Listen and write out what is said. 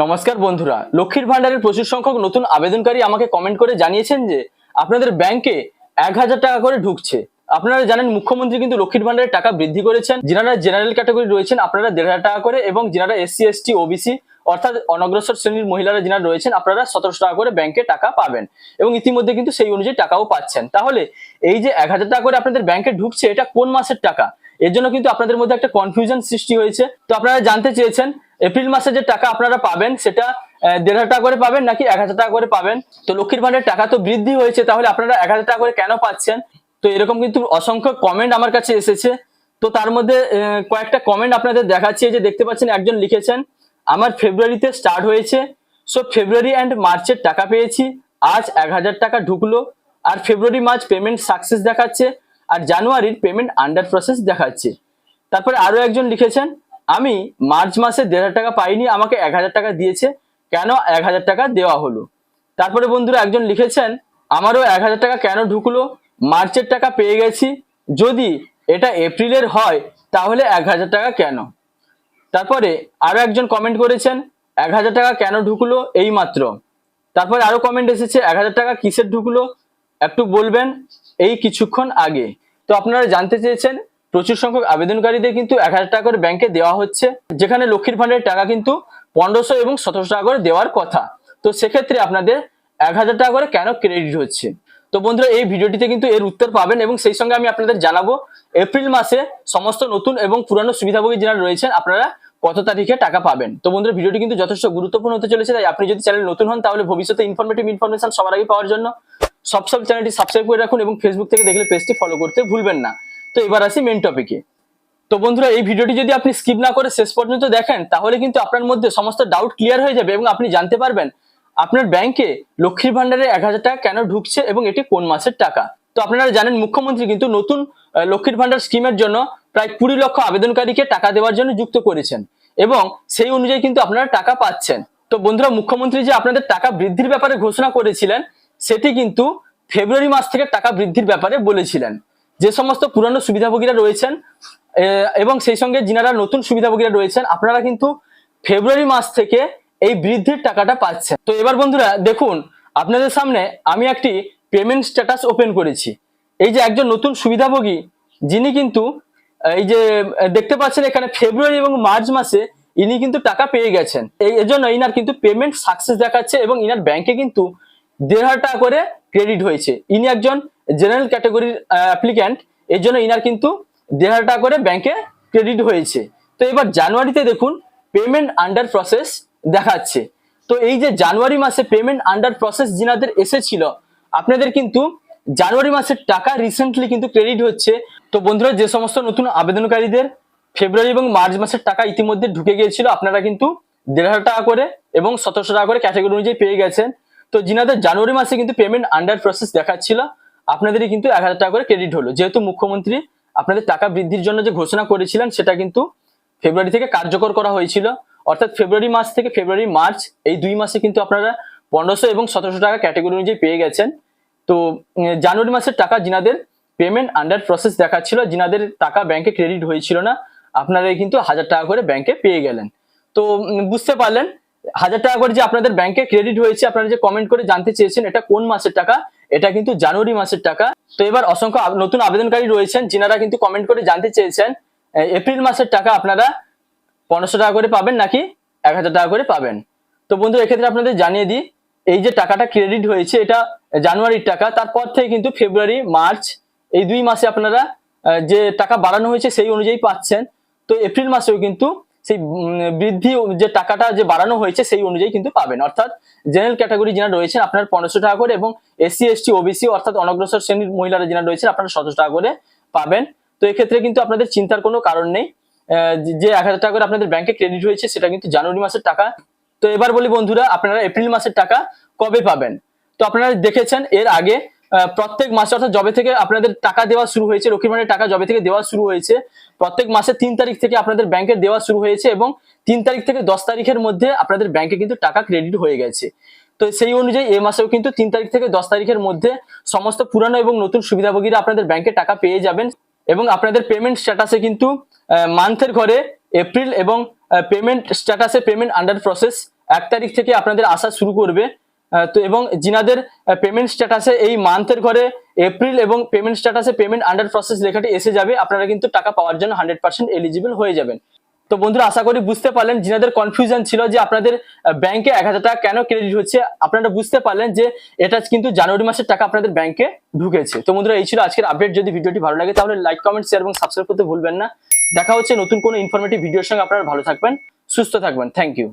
নমস্কার বন্ধুরা, লক্ষ্মীর ভান্ডারের প্রচুর সংখ্যক নতুন আবেদনকারী আমাকে কমেন্ট করে জানিয়েছেন যে আপনাদের ব্যাংকে 1000 টাকা করে ঢুকছে। আপনারা জানেন মুখ্যমন্ত্রী কিন্তু লক্ষ্মীর ভান্ডারের টাকা বৃদ্ধি করেছেন। যারা জেনারেল ক্যাটাগরি রয়েছেন আপনারা 1500 টাকা করে, এবং যারা SC ST OBC অর্থাৎ অনগ্রসর শ্রেণীর মহিলারা যারা রয়েছেন আপনারা 1700 টাকা করে ব্যাংকে টাকা পাবেন, এবং ইতিমধ্যে কিন্তু সেই অনুযায়ী টাকাও পাচ্ছেন। তাহলে এই যে 1000 টাকা করে আপনাদের ব্যাংকে ঢুকছে, এটা কোন মাসের টাকা? এর জন্য কিন্তু আপনাদের মধ্যে একটা কনফিউশন সৃষ্টি হয়েছে। তো আপনারা জানতে চেয়েছেন এপ্রিল মাসে যে টাকা আপনারা পাবেন সেটা 1500 টাকা করে পাবেন নাকি 1000 টাকা করে পাবেন। তো লক্ষ্মীর ভান্ডারের টাকা তো বৃদ্ধি হয়েছে, তাহলে আপনারা 1000 টাকা করে কেন পাচ্ছেন? তো এরকম কিন্তু অসংখ্য কমেন্ট আমার কাছে এসেছে। তো তার মধ্যে কয়েকটা কমেন্ট আপনাদের দেখাচ্ছি। যে দেখতে পাচ্ছেন একজন লিখেছেন, আমার ফেব্রুয়ারিতে স্টার্ট হয়েছে, সো ফেব্রুয়ারি অ্যান্ড মার্চের টাকা পেয়েছি, আজ 1000 টাকা ঢুকলো, আর ফেব্রুয়ারি মার্চ পেমেন্ট সাকসেস দেখাচ্ছে, আর জানুয়ারির পেমেন্ট আন্ডার প্রসেস দেখাচ্ছে। তারপরে আরো একজন লিখেছেন, আমি মার্চ মাসে 1500 টাকা পাইনি, আমাকে 1000 টাকা দিয়েছে, কেন 1000 টাকা দেওয়া হলো? তারপরে বন্ধুরা একজন লিখেছেন, আমারও 1000 টাকা কেন ঢুকলো, মার্চের টাকা পেয়ে গেছি, যদি এটা এপ্রিলের হয় তাহলে 1000 টাকা কেন? তারপরে আরো একজন কমেন্ট করেছেন, 1000 টাকা কেন ঢুকলো এই মাত্র। তারপরে আরো কমেন্ট এসেছে, 1000 টাকা কিসের ঢুকলো একটু বলবেন, এই কিছুক্ষণ আগে। তো আপনারা জানতে চেয়েছেন প্রচুর সংখ্যক আবেদনকারীদের কিন্তু 1000 টাকা করে ব্যাংকে দেওয়া হচ্ছে, যেখানে লক্ষ্মীর ভান্ডারের টাকা কিন্তু 1500 এবং 1700 টাকা করে দেওয়ার কথা। তো সেক্ষেত্রে আপনাদের 1000 টাকা করে কেন ক্রেডিট হচ্ছে? তো বন্ধুরা এই ভিডিওটিতে কিন্তু এর উত্তর পাবেন, এবং সেই সঙ্গে আমি আপনাদের জানাবো এপ্রিল মাসে সমস্ত নতুন এবং পুরানো সুবিধাভোগী যারা রয়েছেন আপনারা কত তারিখে টাকা পাবেন। তো বন্ধুরা ভিডিওটি কিন্তু যথেষ্ট গুরুত্বপূর্ণ হতে চলেছে, তাই আপনি যদি চ্যানেল নতুন হন তাহলে ভবিষ্যতে ইনফরমেশন সবার আগে পাওয়ার জন্য সব চ্যানেলটি সাবস্ক্রাইব করে রাখুন, এবং ফেসবুক থেকে দেখলে পেজটি ফলো করতে ভুলবেন না। তো এবার আসি মেন টপিকে। তো বন্ধুরা এই ভিডিওটি যদি আপনি স্কিপ না করে শেষ পর্যন্ত দেখেন তাহলে কিন্তু আপনার মধ্যে সমস্ত ডাউট ক্লিয়ার হয়ে যাবে, এবং আপনি জানতে পারবেন আপনার ব্যাংকে লক্ষ্মীর ভান্ডারে 1000 টাকা কেন ঢুকছে এবং এটি কোন মাসের টাকা। তো আপনারা জানেন মুখ্যমন্ত্রী কিন্তু নতুন লক্ষ্মীর ভান্ডার স্কিমের জন্য প্রায় 20 লক্ষ আবেদনকারীকে টাকা দেওয়ার জন্য যুক্ত করেছেন, এবং সেই অনুযায়ী কিন্তু আপনারা টাকা পাচ্ছেন। তো বন্ধুরা মুখ্যমন্ত্রী যে আপনাদের টাকা বৃদ্ধির ব্যাপারে ঘোষণা করেছিলেন সেটি কিন্তু ফেব্রুয়ারি মাস থেকে টাকা বৃদ্ধির ব্যাপারে বলেছিলেন। যে সমস্ত পুরানো সুবিধাভোগীরা রয়েছেন এবং সেই সঙ্গে যিনারা নতুন সুবিধাভোগীরা রয়েছেন আপনারা কিন্তু ফেব্রুয়ারি মাস থেকে এই বৃদ্ধির টাকাটা পাচ্ছেন। তো এবার বন্ধুরা দেখুন, আপনাদের সামনে আমি একটি পেমেন্ট স্ট্যাটাস ওপেন করেছি। এই যে একজন নতুন সুবিধাভোগী যিনি কিন্তু এই যে দেখতে পাচ্ছেন এখানে ফেব্রুয়ারি এবং মার্চ মাসে ইনি কিন্তু টাকা পেয়ে গেছেন। এই জন্য ইনার কিন্তু পেমেন্ট সাকসেস দেখাচ্ছে, এবং ইনার ব্যাংকে কিন্তু 1500 টাকা করে ক্রেডিট হয়েছে। ইনি একজন জেনারেল ক্যাটাগরির অ্যাপ্লিক্যান্ট, এর জন্য ইনার কিন্তু 1500 টাকা করে ব্যাংকে ক্রেডিট হয়েছে। তো এবার জানুয়ারিতে দেখুন পেমেন্ট আন্ডার প্রসেস দেখাচ্ছে। তো এই যে জানুয়ারি মাসে পেমেন্ট আন্ডার প্রসেস যিনাদের এসেছিল আপনাদের কিন্তু জানুয়ারি মাসের টাকা রিসেন্টলি কিন্তু ক্রেডিট হচ্ছে। তো বন্ধুরা যে সমস্ত নতুন আবেদনকারীদের ফেব্রুয়ারি এবং মার্চ মাসের টাকা ইতিমধ্যে ঢুকে গিয়েছিল আপনারা কিন্তু 1500 টাকা করে এবং 1700 টাকা করে ক্যাটাগরি অনুযায়ী পেয়ে গেছেন। তো যিনাদের জানুয়ারি মাসে কিন্তু পেমেন্ট আন্ডার প্রসেস দেখাচ্ছিল আপনাদেরই কিন্তু 1000 টাকা করে ক্রেডিট হলো, যেহেতু মুখ্যমন্ত্রী আপনাদের টাকা বৃদ্ধির জন্য যে ঘোষণা করেছিলেন সেটা কিন্তু ফেব্রুয়ারি থেকে কার্যকর করা হয়েছিল। অর্থাৎ ফেব্রুয়ারি মাস থেকে ফেব্রুয়ারি মার্চ এই 2 মাসে কিন্তু আপনারা 1500 এবং 1700 টাকা ক্যাটাগরি অনুযায়ী পেয়ে গেছেন। তো জানুয়ারি মাসের টাকা যিনাদের পেমেন্ট আন্ডার প্রসেস দেখাচ্ছিল, যিনাদের টাকা ব্যাংকে ক্রেডিট হয়েছিল না, আপনারা কিন্তু 1000 টাকা করে ব্যাংকে পেয়ে গেলেন। তো বুঝতে পারলেন 1000 টাকা করে যে আপনাদের ব্যাংকে ক্রেডিট হয়েছে, আপনারা যে কমেন্ট করে জানতে চেয়েছেন এটা কোন মাসের টাকা, এটা কিন্তু জানুয়ারি মাসের টাকা। তো এবার অসংখ্য নতুন আবেদনকারী রয়েছেন যিনারা কিন্তু কমেন্ট করে জানতে চেয়েছেন এপ্রিল মাসের টাকা আপনারা 1500 টাকা করে পাবেন নাকি 1000 টাকা করে পাবেন। তো বন্ধু এক্ষেত্রে আপনাদের জানিয়ে দিই, এই যে টাকাটা ক্রেডিট হয়েছে এটা জানুয়ারির টাকা, তারপর থেকে কিন্তু ফেব্রুয়ারি মার্চ এই 2 মাসে আপনারা যে টাকা বাড়ানো হয়েছে সেই অনুযায়ী পাচ্ছেন। তো এপ্রিল মাসেও কিন্তু সেই বৃদ্ধি যে টাকাটা যে বাড়ানো হয়েছে সেই অনুযায়ী কিন্তু পাবেন। অর্থাৎ জেনারেল ক্যাটাগরি যারা রয়েছেন আপনার 1500 টাকা করে, এবং SC ST OBC অর্থাৎ অনগ্রসর শ্রেণীর মহিলারা যারা রয়েছেন আপনারা 1700 টাকা করে পাবেন। তো এক্ষেত্রে কিন্তু আপনাদের চিন্তার কোনো কারণ নেই, যে 1000 টাকা করে আপনাদের ব্যাংকে ক্রেডিট হয়েছে সেটা কিন্তু জানুয়ারি মাসের টাকা। তো এবার বলি বন্ধুরা আপনারা এপ্রিল মাসের টাকা কবে পাবেন। তো আপনারা দেখেছেন এর আগে প্রত্যেক মাসে অর্থাৎ জবে থেকে আপনাদের টাকা দেওয়া শুরু হয়েছে, লক্ষ্মীর ভান্ডারের টাকা জবে থেকে দেওয়া শুরু হয়েছে প্রত্যেক মাসে 3 তারিখ থেকে আপনাদের ব্যাংকে দেওয়া শুরু হয়েছে, এবং 3 তারিখ থেকে 10 তারিখের মধ্যে আপনাদের ব্যাংকে কিন্তু টাকা ক্রেডিট হয়ে গেছে। তো সেই অনুযায়ী এই মাসেও কিন্তু 3 তারিখ থেকে 10 তারিখের মধ্যে সমস্ত পুরানো এবং নতুন সুবিধাভোগীরা আপনাদের ব্যাংকে টাকা পেয়ে যাবেন, এবং আপনাদের পেমেন্ট স্ট্যাটাসে কিন্তু মান্থের ঘরে এপ্রিল এবং পেমেন্ট স্ট্যাটাসে পেমেন্ট আন্ডার প্রসেস 1 তারিখ থেকে আপনাদের আসা শুরু করবে। তো এবং যিনাদের পেমেন্ট স্ট্যাটাসে এই মান্থের ঘরে এপ্রিল এবং পেমেন্ট স্ট্যাটাসে পেমেন্ট আন্ডার প্রসেস লেখাটি এসে যাবে, আপনারা কিন্তু টাকা পাওয়ার জন্য 100% এলিজিবল হয়ে যাবেন। তো বন্ধুরা আশা করি বুঝতে পারলেন, যিনাদের কনফিউশন ছিল যে আপনাদের ব্যাংকে 1000 টাকা কেন ক্রেডিট হচ্ছে, আপনারা বুঝতে পারলেন যে এটা কিন্তু জানুয়ারি মাসের টাকা আপনাদের ব্যাংকে ঢুকেছে। তো বন্ধুরা এই ছিল আজকের আপডেট। যদি ভিডিওটি ভালো লাগে তাহলে লাইক, কমেন্ট, শেয়ার এবং সাবস্ক্রাইব করতে ভুলবেন না। দেখা হচ্ছে নতুন কোনো ইনফরমেটিভ ভিডিওর সঙ্গে। আপনারা ভালো থাকবেন, সুস্থ থাকবেন। Thank you.